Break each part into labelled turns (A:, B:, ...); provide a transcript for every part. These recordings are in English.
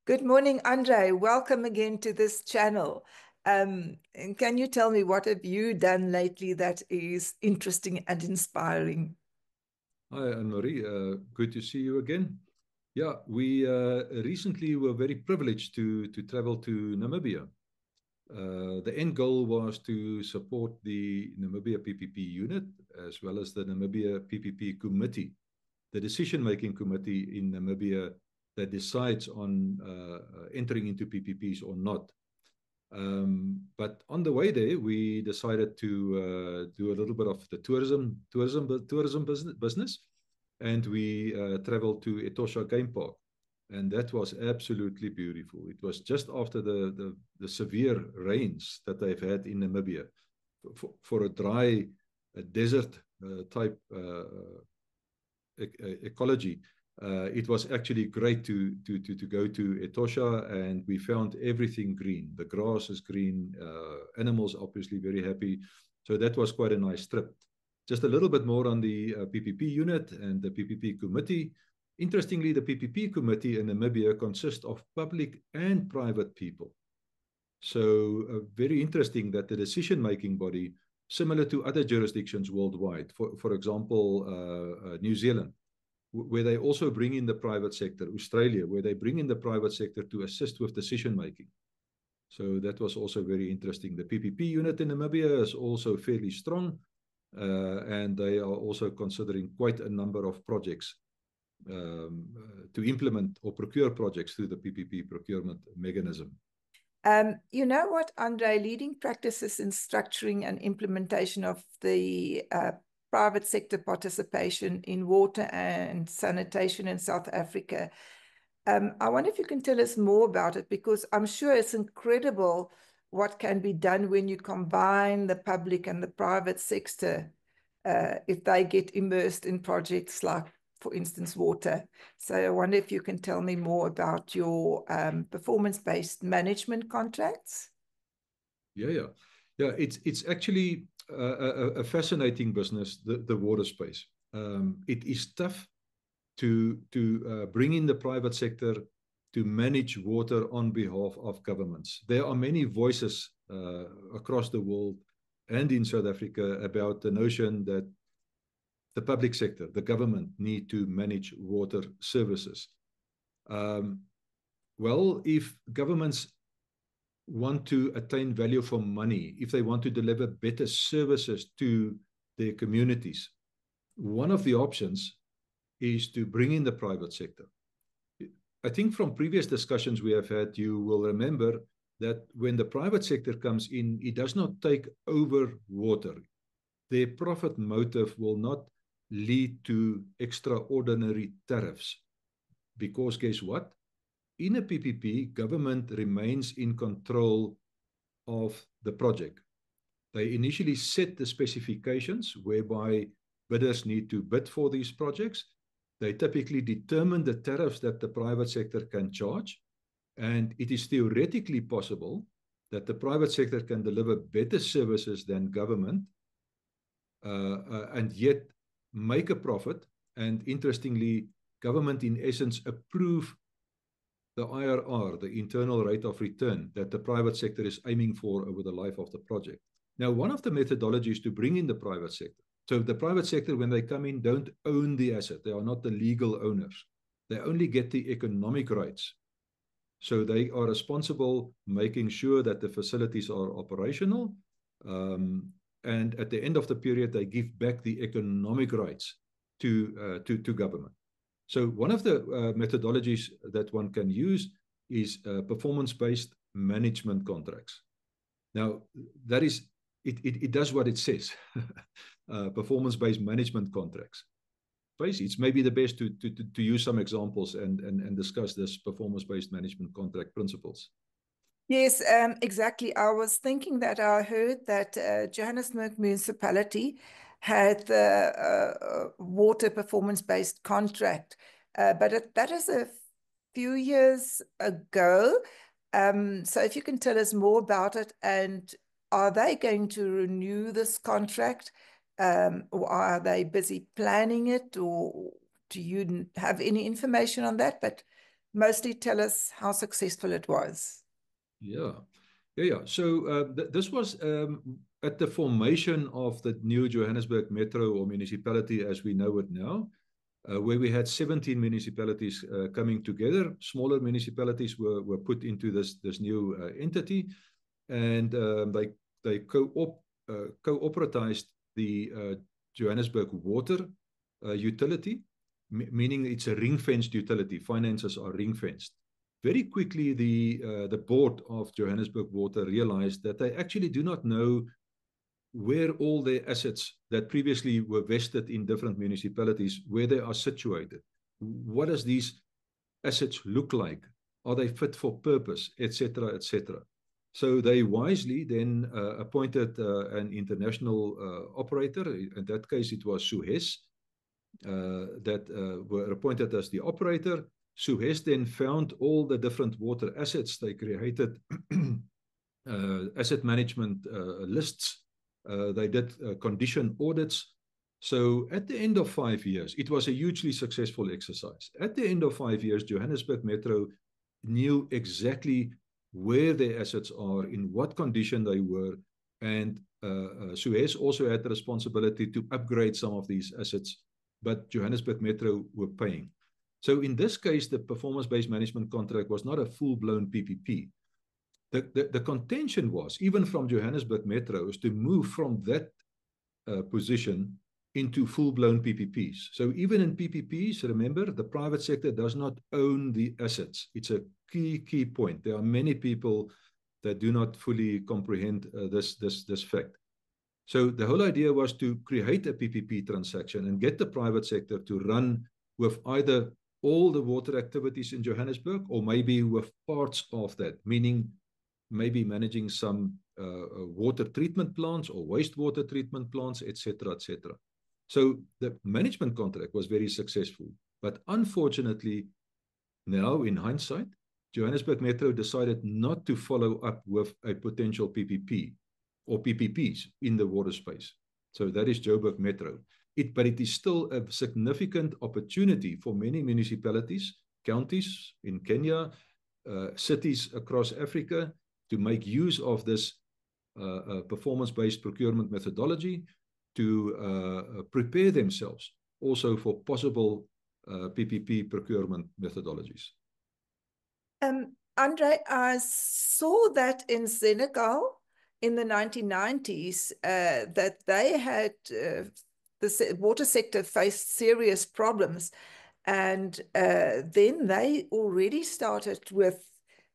A: Good morning, Andre. Welcome again to this channel. And can you tell me what have you done lately that is interesting and inspiring?
B: Hi, Anne-Marie. Good to see you again. Yeah, we recently were very privileged to travel to Namibia. The end goal was to support the Namibia PPP unit as well as the Namibia PPP committee, the decision-making committee in Namibia that decides on entering into PPPs or not. But on the way there, we decided to do a little bit of the tourism business, and we traveled to Etosha Game Park, and that was absolutely beautiful. It was just after the severe rains that they've had in Namibia for a dry desert type ecology. It was actually great to go to Etosha, and we found everything green. The grass is green, animals obviously very happy. So that was quite a nice trip. Just a little bit more on the PPP unit and the PPP committee. Interestingly, the PPP committee in Namibia consists of public and private people. So very interesting that the decision-making body, similar to other jurisdictions worldwide, for example, New Zealand, where they also bring in the private sector, Australia, where they bring in the private sector to assist with decision-making. So that was also very interesting. The PPP unit in Namibia is also fairly strong, and they are also considering quite a number of projects to implement or procure projects through the PPP procurement mechanism.
A: You know what, Andre, leading practices in structuring and implementation of the private sector participation in water and sanitation in South Africa. I wonder if you can tell us more about it, because I'm sure it's incredible what can be done when you combine the public and the private sector, if they get immersed in projects like, for instance, water. So I wonder if you can tell me more about your performance-based management contracts.
B: Yeah. It's actually a fascinating business, the water space. It is tough to bring in the private sector to manage water on behalf of governments. There are many voices across the world and in South Africa about the notion that the public sector, the government, need to manage water services. Well, if governments want to attain value for money, if they want to deliver better services to their communities, one of the options is to bring in the private sector. I think from previous discussions we have had, you will remember that when the private sector comes in, it does not take over water. Their profit motive will not lead to extraordinary tariffs. Because guess what? In a PPP, government remains in control of the project. They initially set the specifications whereby bidders need to bid for these projects. They typically determine the tariffs that the private sector can charge, and it is theoretically possible that the private sector can deliver better services than government, and yet make a profit. And interestingly, government in essence approve the IRR, the internal rate of return, that the private sector is aiming for over the life of the project. Now, one of the methodologies to bring in the private sector. So the private sector, when they come in, don't own the asset. They are not the legal owners. They only get the economic rights. So they are responsible making sure that the facilities are operational. And at the end of the period, they give back the economic rights to government. So one of the methodologies that one can use is performance-based management contracts. Now, that is, it does what it says, performance-based management contracts. Basically, it's maybe the best to use some examples and discuss this performance-based management contract principles.
A: Yes, exactly. I was thinking that I heard that Johannesburg municipality had the water performance-based contract, but that is a few years ago. So if you can tell us more about it, and are they going to renew this contract, or are they busy planning it, or do you have any information on that? But mostly tell us how successful it was.
B: Yeah. So this was at the formation of the new Johannesburg Metro or municipality as we know it now, where we had 17 municipalities coming together. Smaller municipalities were put into this new entity, and they co-operatized the Johannesburg water utility, meaning it's a ring-fenced utility. Finances are ring-fenced. Very quickly, the board of Johannesburg Water realized that they actually do not know where all their assets that previously were vested in different municipalities, where they are situated. What does these assets look like? Are they fit for purpose, etc., etc.? So they wisely then appointed an international operator. In that case, it was Suez that were appointed as the operator. Suez then found all the different water assets. They created asset management lists. They did condition audits. So at the end of 5 years, it was a hugely successful exercise. At the end of 5 years, Johannesburg Metro knew exactly where their assets are, in what condition they were, and Suez also had the responsibility to upgrade some of these assets, but Johannesburg Metro were paying. So in this case, the performance-based management contract was not a full-blown PPP. The contention was, even from Johannesburg Metro, is to move from that position into full-blown PPPs. So even in PPPs, remember, the private sector does not own the assets. It's a key point. There are many people that do not fully comprehend this fact. So the whole idea was to create a PPP transaction and get the private sector to run with either all the water activities in Johannesburg or maybe with parts of that, meaning maybe managing some water treatment plants or wastewater treatment plants, etc., etc. So the management contract was very successful. But unfortunately, now in hindsight, Johannesburg Metro decided not to follow up with a potential PPP or PPPs in the water space. So that is Joburg Metro. But it is still a significant opportunity for many municipalities, counties in Kenya, cities across Africa to make use of this performance-based procurement methodology to prepare themselves also for possible PPP procurement methodologies.
A: Andre, I saw that in Senegal in the 1990s that they had the water sector faced serious problems, and then they already started with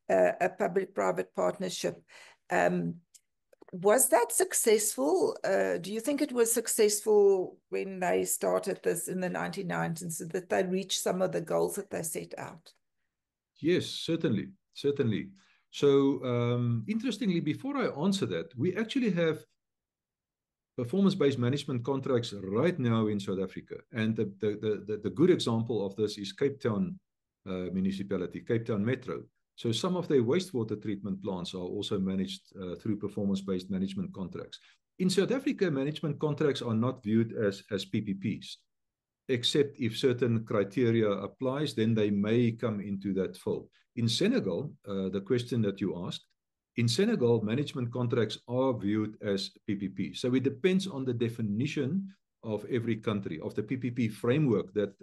A: a public-private partnership. Was that successful? Do you think it was successful when they started this in the 1990s, so that they reached some of the goals that they set out?
B: Yes, certainly. So interestingly, before I answer that, we actually have performance-based management contracts right now in South Africa. And the good example of this is Cape Town municipality, Cape Town Metro. So some of their wastewater treatment plants are also managed through performance-based management contracts. In South Africa, management contracts are not viewed as PPPs, except if certain criteria applies, then they may come into that fold. In Senegal, the question that you asked, in Senegal, management contracts are viewed as PPP. So it depends on the definition of every country, of the PPP framework that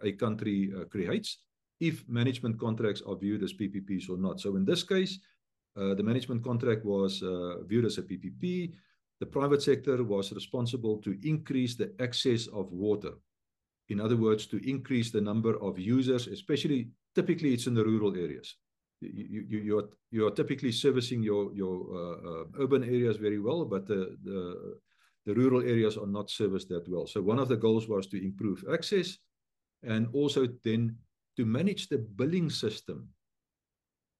B: a country creates, if management contracts are viewed as PPPs or not. So in this case, the management contract was viewed as a PPP. The private sector was responsible to increase the access of water. In other words, to increase the number of users, especially, typically it's in the rural areas. You are typically servicing your urban areas very well, but the rural areas are not serviced that well. So one of the goals was to improve access, and also then to manage the billing system,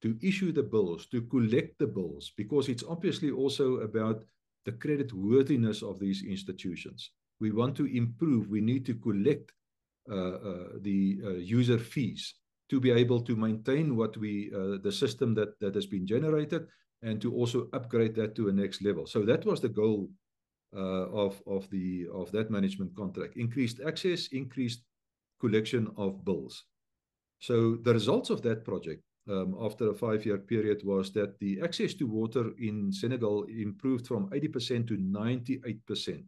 B: to issue the bills, to collect the bills, because it's obviously also about the credit worthiness of these institutions. We want to improve, we need to collect the user fees to be able to maintain what the system that has been generated, and to also upgrade that to a next level. So that was the goal of that management contract: increased access, increased collection of bills. So the results of that project after a 5-year period was that the access to water in Senegal improved from 80% to 98%.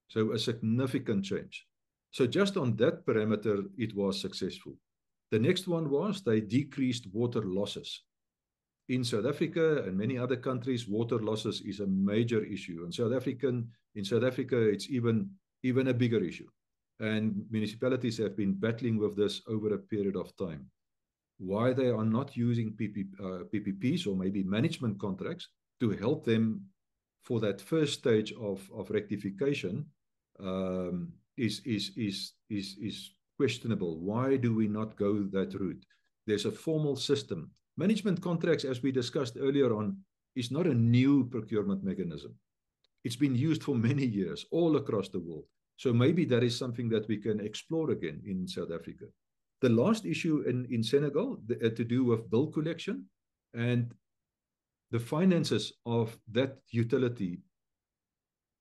B: So a significant change. So just on that parameter, it was successful. The next one was they decreased water losses. In South Africa and many other countries, water losses is a major issue. In South Africa, it's even a bigger issue. And municipalities have been battling with this over a period of time. Why they are not using PPPs or maybe management contracts to help them for that first stage of rectification is questionable. Why do we not go that route? There's a formal system. Management contracts, as we discussed earlier on, is not a new procurement mechanism. It's been used for many years all across the world. So maybe that is something that we can explore again in South Africa. The last issue in Senegal to do with bill collection and the finances of that utility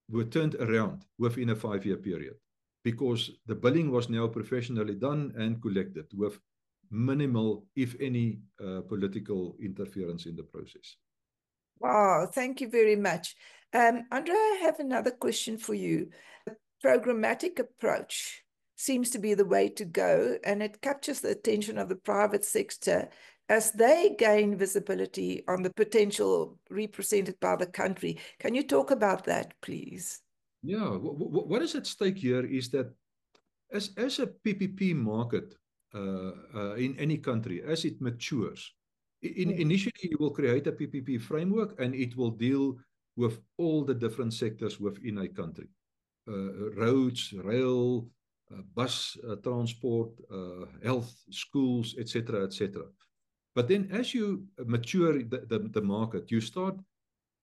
B: were turned around within a 5-year period because the billing was now professionally done and collected with minimal, if any, political interference in the process.
A: Wow, thank you very much. Andre, I have another question for you. The programmatic approach seems to be the way to go, and it captures the attention of the private sector as they gain visibility on the potential represented by the country. Can you talk about that, please?
B: Yeah, what is at stake here is that as a PPP market in any country, as it matures, initially you will create a PPP framework and it will deal with all the different sectors within a country. Roads, rail, bus transport, health, schools, etc., etc. But then as you mature the market, you start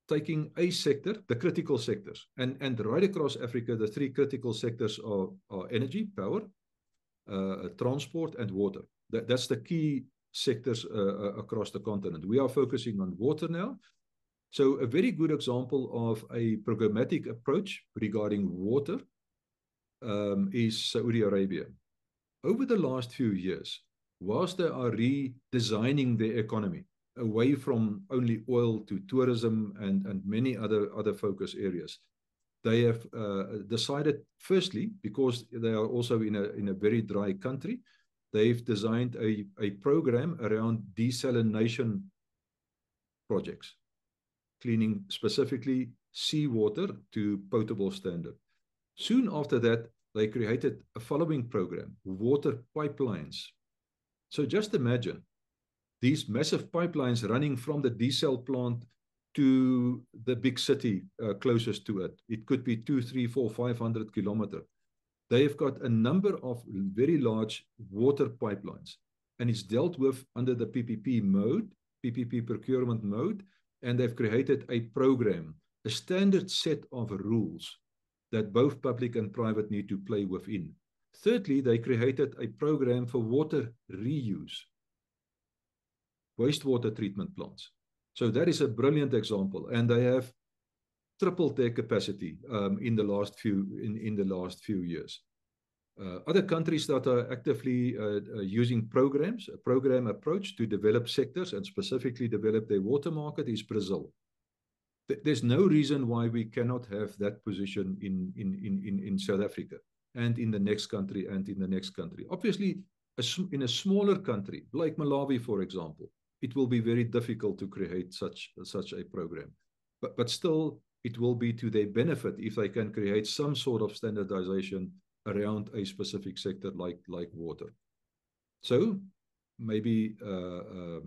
B: taking a sector, the critical sectors, and right across Africa, the 3 critical sectors are energy, power, transport, and water. That's the key sectors across the continent. We are focusing on water now. So a very good example of a programmatic approach regarding water is Saudi Arabia. Over the last few years, whilst they are redesigning their economy away from only oil to tourism and many other focus areas, they have decided, firstly, because they are also in a very dry country, they've designed a program around desalination projects, cleaning specifically seawater to potable standard. Soon after that, they created a following program, water pipelines. So just imagine these massive pipelines running from the desal plant to the big city closest to it. It could be 2, 3, 4, 500 kilometers. They've got a number of very large water pipelines, and it's dealt with under the PPP mode, PPP procurement mode, and they've created a program, a standard set of rules that both public and private need to play within. Thirdly, they created a program for water reuse, wastewater treatment plants. So that is a brilliant example, and they have tripled their capacity in the last few years. Other countries that are actively using programs, a program approach to develop sectors and specifically develop their water market is Brazil. There's no reason why we cannot have that position in South Africa and in the next country and in the next country. Obviously, in a smaller country like Malawi, for example, it will be very difficult to create such a program. But still, it will be to their benefit if they can create some sort of standardization around a specific sector like water. So maybe the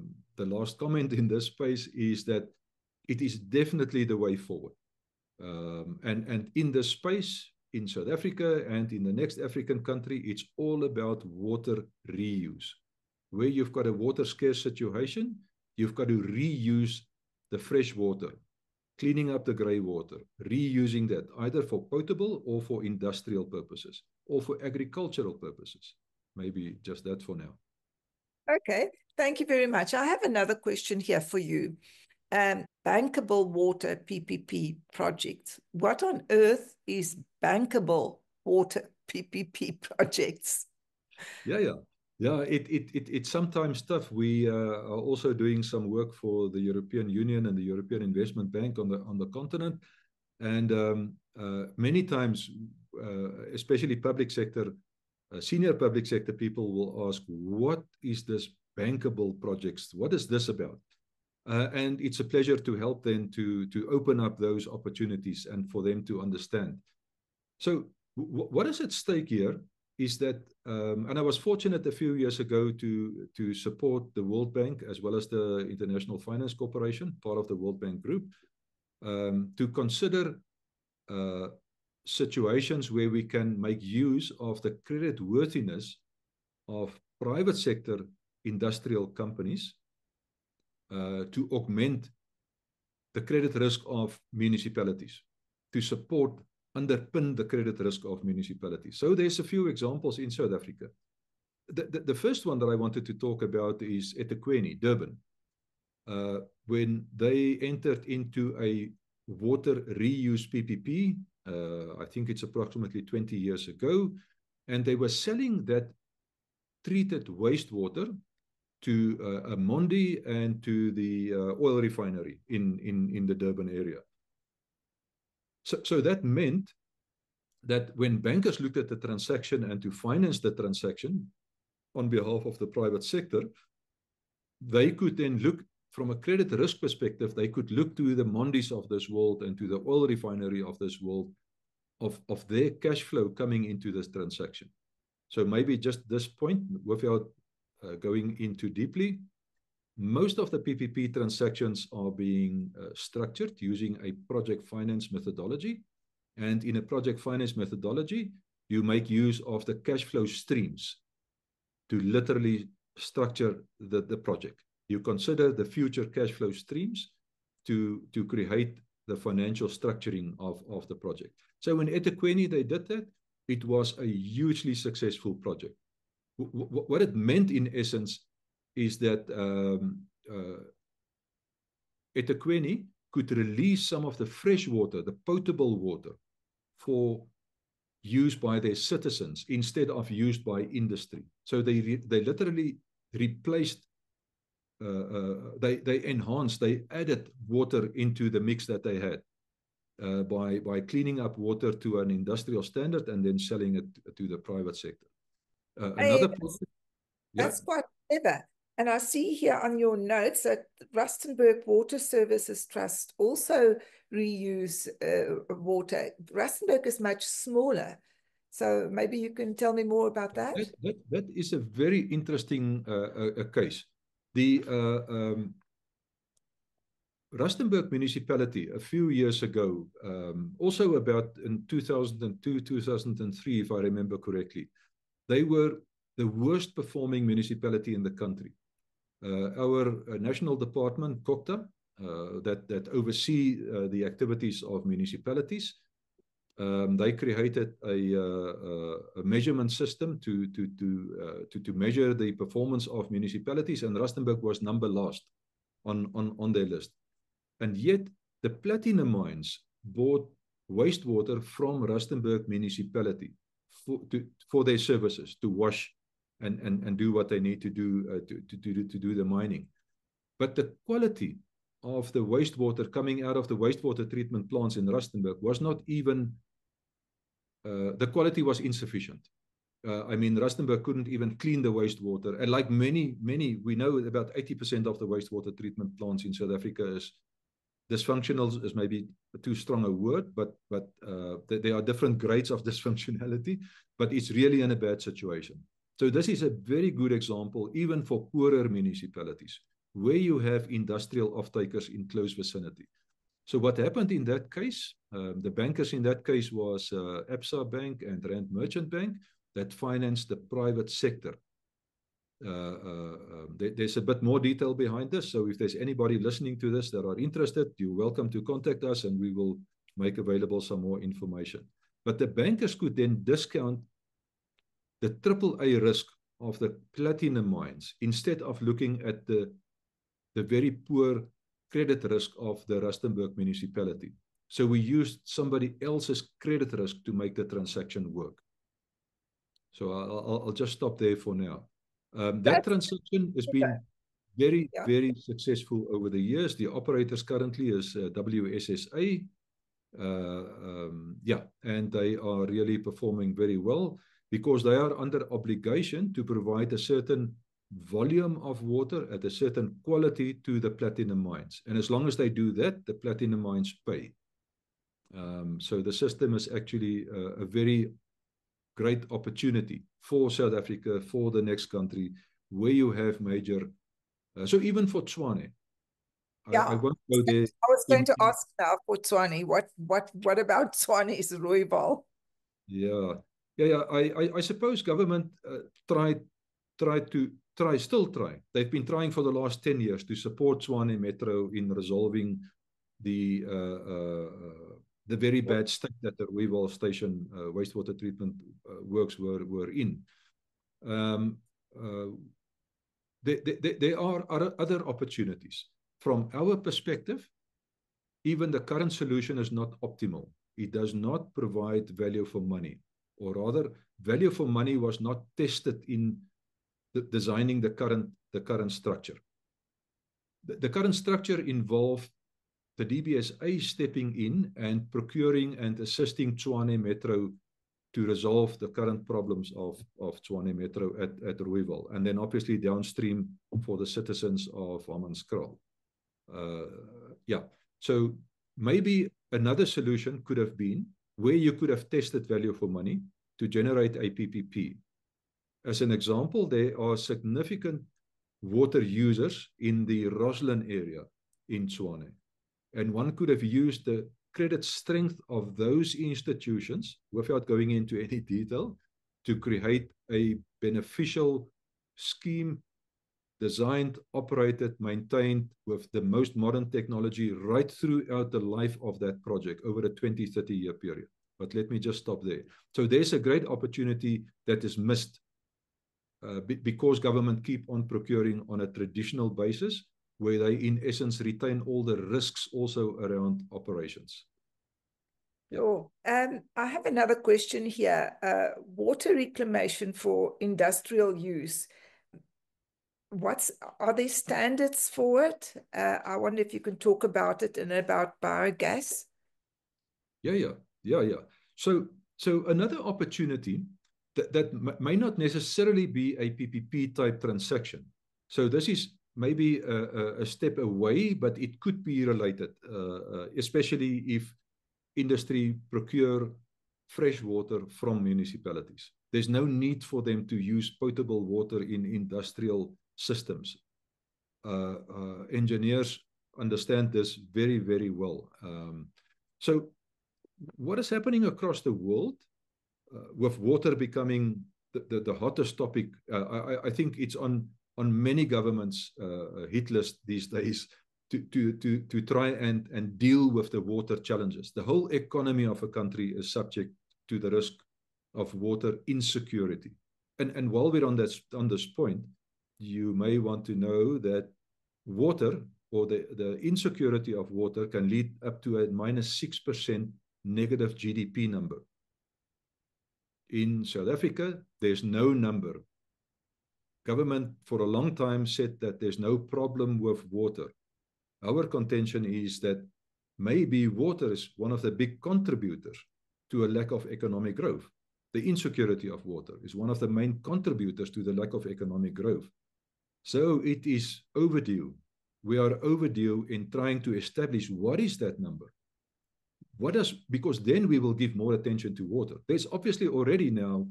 B: last comment in this space is that it is definitely the way forward. And in this space, in South Africa and in the next African country, it's all about water reuse. Where you've got a water scarce situation, you've got to reuse the fresh water, cleaning up the grey water, reusing that either for potable or for industrial purposes or for agricultural purposes. Maybe just that for now.
A: Okay, thank you very much. I have another question here for you. Bankable water PPP projects. What on earth is bankable water PPP projects?
B: Yeah. Yeah, it's sometimes tough. We are also doing some work for the European Union and the European Investment Bank on the continent, and many times, especially public sector, senior public sector people will ask, "What is this bankable projects? What is this about?" And it's a pleasure to help them to open up those opportunities and for them to understand. So what is at stake here is that, and I was fortunate a few years ago to support the World Bank as well as the International Finance Corporation, part of the World Bank Group, to consider situations where we can make use of the credit worthiness of private sector industrial companies to augment the credit risk of municipalities, to support, underpin the credit risk of municipalities. So there's a few examples in South Africa. The first one that I wanted to talk about is eThekwini, Durban. When they entered into a water reuse PPP, I think it's approximately 20 years ago, and they were selling that treated wastewater to Mondi and to the oil refinery in the Durban area. So that meant that when bankers looked at the transaction and to finance the transaction on behalf of the private sector, they could then look from a credit risk perspective, they could look to the Mondis of this world and to the oil refinery of this world of their cash flow coming into this transaction. So maybe just this point, without going into deeply, most of the PPP transactions are being structured using a project finance methodology. And in a project finance methodology, you make use of the cash flow streams to literally structure the project. You consider the future cash flow streams to create the financial structuring of the project. So in eThekwini, they did that. It was a hugely successful project. What it meant in essence is that eThekwini could release some of the fresh water, the potable water, for use by their citizens instead of used by industry. So they literally replaced, they enhanced, they added water into the mix that they had by cleaning up water to an industrial standard and then selling it to the private sector. Another project,
A: that's quite clever. And I see here on your notes that Rustenburg Water Services Trust also reuse water. Rustenburg is much smaller. So maybe you can tell me more about that.
B: That is a very interesting case. The Rustenburg municipality a few years ago, also about in 2002, 2003, if I remember correctly, they were the worst performing municipality in the country. Our national department, COCTA, that oversee the activities of municipalities, they created a measurement system to measure the performance of municipalities, and Rustenburg was number last on their list. And yet the platinum mines bought wastewater from Rustenburg municipality for their services, to wash and do what they need to do to do the mining. But the quality of the wastewater coming out of the wastewater treatment plants in Rustenburg was not even, the quality was insufficient. I mean, Rustenburg couldn't even clean the wastewater. And like many, we know about 80% of the wastewater treatment plants in South Africa is dysfunctional, is maybe too strong a word, but there are different grades of dysfunctionality, but it's really in a bad situation. So this is a very good example, even for poorer municipalities, where you have industrial off-takers in close vicinity. So what happened in that case, the bankers in that case was Absa Bank and Rand Merchant Bank that financed the private sector. There's a bit more detail behind this. So if there's anybody listening to this that are interested, you're welcome to contact us and we will make available some more information. But the bankers could then discount the AAA risk of the platinum mines instead of looking at the very poor credit risk of the Rustenburg municipality. So we used somebody else's credit risk to make the transaction work. So I'll just stop there for now. That transaction has been very,
A: Yeah.
B: very successful over the years. The operators currently is WSSA. Yeah, and they are really performing very well because they are under obligation to provide a certain volume of water at a certain quality to the platinum mines. And as long as they do that, the platinum mines pay. So the system is actually a very great opportunity for South Africa, for the next country, where you have major... so even for Tshwane,
A: Yeah.
B: I won't go there.
A: I was going to ask now for Tshwane, what about Tshwane's Rooiwal?
B: Yeah. I suppose government still try. They've been trying for the last 10 years to support Tshwane Metro in resolving the very bad state that the Rooiwal station wastewater treatment works were in. There are other opportunities. From our perspective, even the current solution is not optimal. It does not provide value for money, or rather, value for money was not tested in designing the current structure. The current structure involved the DBSA stepping in and procuring and assisting Tshwane Metro to resolve the current problems of Tshwane Metro at Rooiwal, and then obviously downstream for the citizens of Hammanskraal. Yeah, so maybe another solution could have been where you could have tested value for money to generate a PPP. As an example, there are significant water users in the Roslyn area in Tshwane, and one could have used the credit strength of those institutions, without going into any detail, to create a beneficial scheme designed, operated, maintained with the most modern technology right throughout the life of that project over a 20, 30-year period. But let me just stop there. So there's a great opportunity that is missed because government keep on procuring on a traditional basis, where they, in essence, retain all the risks also around operations.
A: Sure. I have another question here. Water reclamation for industrial use. Are there standards for it? I wonder if you can talk about it and about biogas.
B: Yeah. So another opportunity that may not necessarily be a PPP type transaction. So this is maybe a step away, but it could be related, especially if industry procure fresh water from municipalities. There's no need for them to use potable water in industrial systems. Engineers understand this very, very well. So what is happening across the world with water becoming the hottest topic? I think it's on many governments' hit list these days to try and deal with the water challenges. The whole economy of a country is subject to the risk of water insecurity. And while we're on this point, you may want to know that water, or the insecurity of water, can lead up to a -6% negative GDP number. In South Africa, there's no number. Government for a long time said that there's no problem with water. Our contention is that maybe water is one of the big contributors to a lack of economic growth. The insecurity of water is one of the main contributors to the lack of economic growth. So it is overdue. We are overdue in trying to establish what is that number. Because then we will give more attention to water. There's obviously already now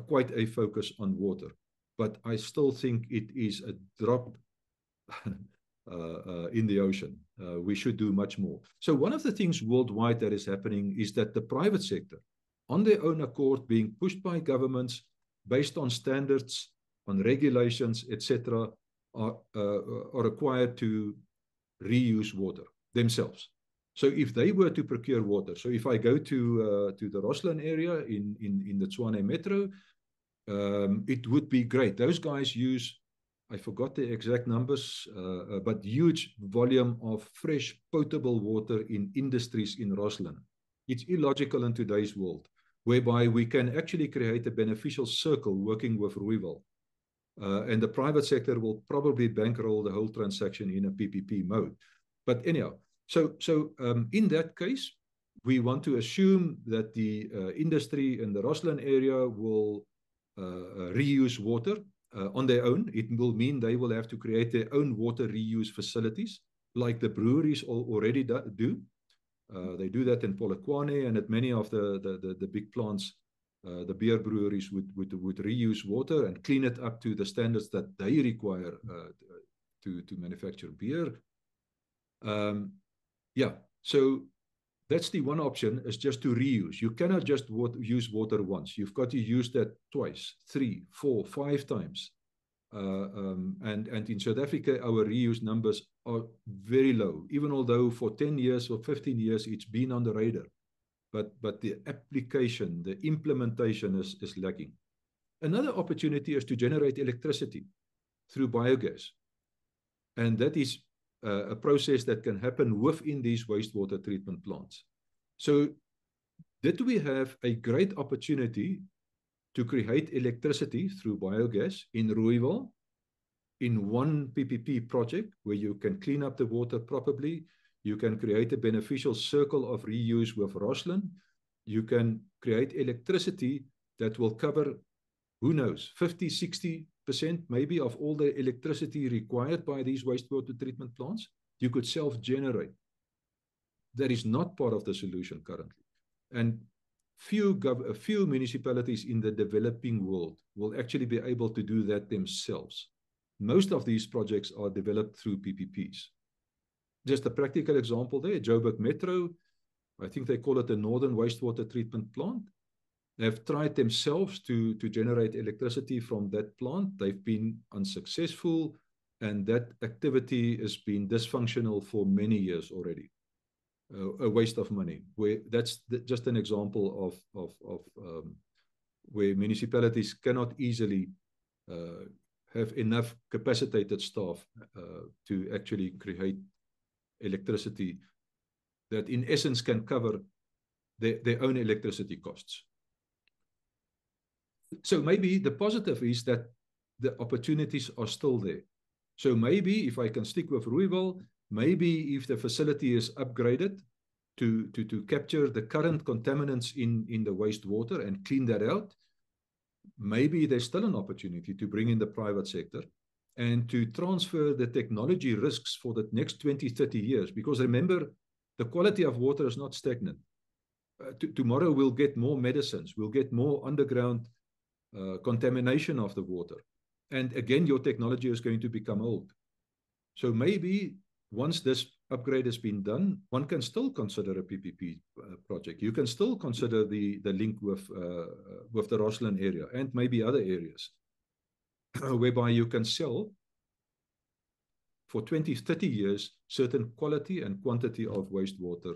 B: quite a focus on water, but I still think it is a drop in the ocean. We should do much more. So one of the things worldwide that is happening is that the private sector, on their own accord, being pushed by governments based on standards, on regulations, etc., are required to reuse water themselves. So if they were to procure water, so if I go to the Roslyn area in the Tshwane Metro, it would be great. Those guys use, I forgot the exact numbers, but huge volume of fresh potable water in industries in Roslyn. It's illogical in today's world, whereby we can actually create a beneficial circle working with Rooiwal. And the private sector will probably bankroll the whole transaction in a PPP mode. But anyhow, so in that case, we want to assume that the industry in the Rossland area will reuse water on their own. It will mean they will have to create their own water reuse facilities, like the breweries already do. They do that in Polokwane, and at many of the big plants, the beer breweries would reuse water and clean it up to the standards that they require to manufacture beer. Yeah, so that's the one option, is just to reuse. You cannot just use water once. You've got to use that twice, 3, 4, 5 times. And in South Africa, our reuse numbers are very low, even although for 10 years or 15 years, it's been on the radar. But the application, the implementation is lacking. Another opportunity is to generate electricity through biogas. And that is a process that can happen within these wastewater treatment plants. So did we have a great opportunity to create electricity through biogas in Rooiwal in one PPP project where you can clean up the water properly, you can create a beneficial circle of reuse with Rossland, you can create electricity that will cover, who knows, 50, 60% maybe of all the electricity required by these wastewater treatment plants, you could self-generate. That is not part of the solution currently. And few municipalities in the developing world will actually be able to do that themselves. Most of these projects are developed through PPPs. Just a practical example there, Joburg Metro, I think they call it the Northern Wastewater Treatment Plant. They've tried themselves to generate electricity from that plant. They've been unsuccessful, and that activity has been dysfunctional for many years already. A waste of money. That's just an example of where municipalities cannot easily have enough capacitated staff to actually create electricity that in essence can cover their own electricity costs. So maybe the positive is that the opportunities are still there. So maybe if I can stick with Rooiwal, maybe if the facility is upgraded to capture the current contaminants in the wastewater and clean that out, maybe there's still an opportunity to bring in the private sector and to transfer the technology risks for the next 20, 30 years. Because remember, the quality of water is not stagnant. Tomorrow we'll get more medicines, we'll get more underground contamination of the water. And again, your technology is going to become old. So maybe once this upgrade has been done, one can still consider a PPP project. You can still consider the link with the Rossland area and maybe other areas whereby you can sell for 20, 30 years certain quality and quantity of wastewater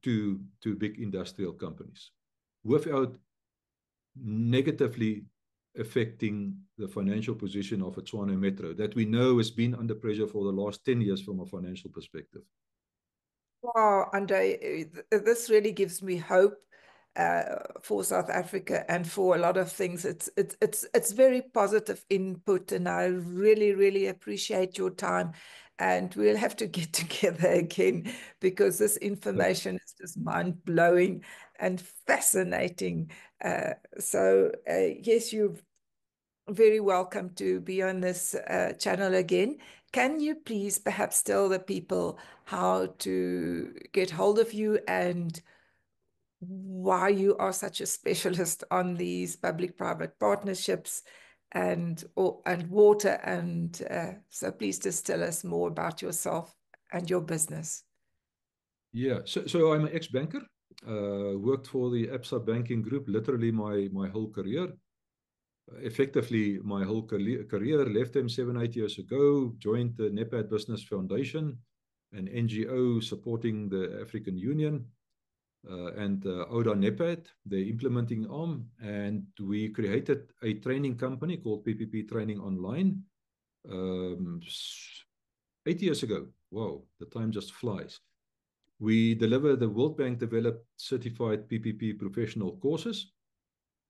B: to big industrial companies without negatively affecting the financial position of Tshwane Metro that we know has been under pressure for the last 10 years from a financial perspective.
A: Wow, Andre, this really gives me hope for South Africa and for a lot of things. It's very positive input, and I really, really appreciate your time. And we'll have to get together again because this information is just mind-blowing and fascinating. Yes, you're very welcome to be on this channel again. Can you please perhaps tell the people how to get hold of you and why you are such a specialist on these public-private partnerships and water? And so please just tell us more about yourself and your business.
B: Yeah, so I'm an ex-banker, worked for the Absa Banking Group literally my whole career. Effectively, my whole career, left them 7-8 years ago, joined the NEPAD Business Foundation, an NGO supporting the African Union, and ODA NEPAD, the implementing arm, and we created a training company called PPP Training Online 8 years ago. Wow, the time just flies. We deliver the World Bank developed certified PPP professional courses.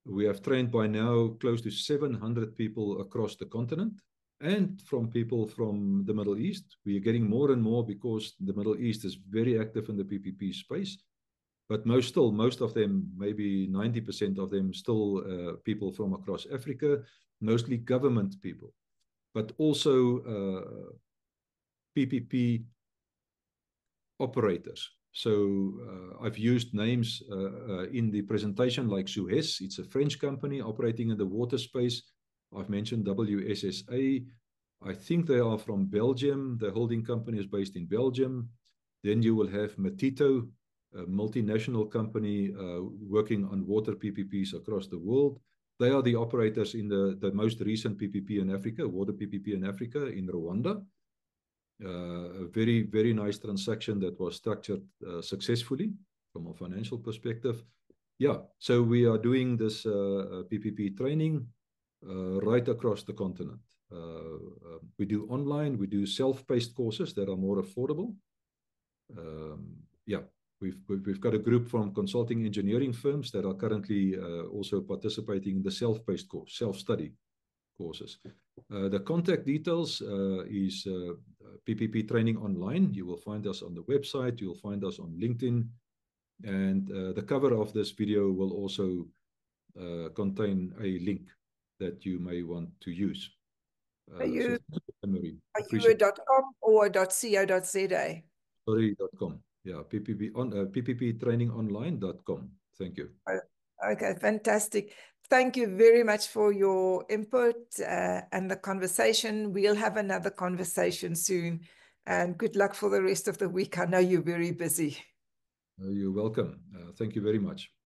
B: We have trained by now close to 700 people across the continent and from people from the Middle East. We are getting more and more because the Middle East is very active in the PPP space. But most of them, maybe 90% of them, still people from across Africa, mostly government people, but also PPP operators. So I've used names in the presentation like Suez. It's a French company operating in the water space. I've mentioned WSSA. I think they are from Belgium. The holding company is based in Belgium. Then you will have Matito, a multinational company working on water PPPs across the world. They are the operators in the most recent PPP in Africa, water PPP in Africa, in Rwanda. A very, very nice transaction that was structured successfully from a financial perspective. Yeah, so we are doing this PPP training right across the continent. We do online, we do self-paced courses that are more affordable. Yeah, we've got a group from consulting engineering firms that are currently also participating in the self-paced course, self-study courses. The contact details is PPP Training Online. You will find us on the website. You'll find us on LinkedIn. And the cover of this video will also contain a link that you may want to use.
A: Are you
B: a
A: .com or .co.za?
B: Sorry, .com. Yeah, PPPtrainingonline.com. Thank you.
A: Okay, fantastic. Thank you very much for your input and the conversation. We'll have another conversation soon. And good luck for the rest of the week. I know you're very busy.
B: You're welcome. Thank you very much.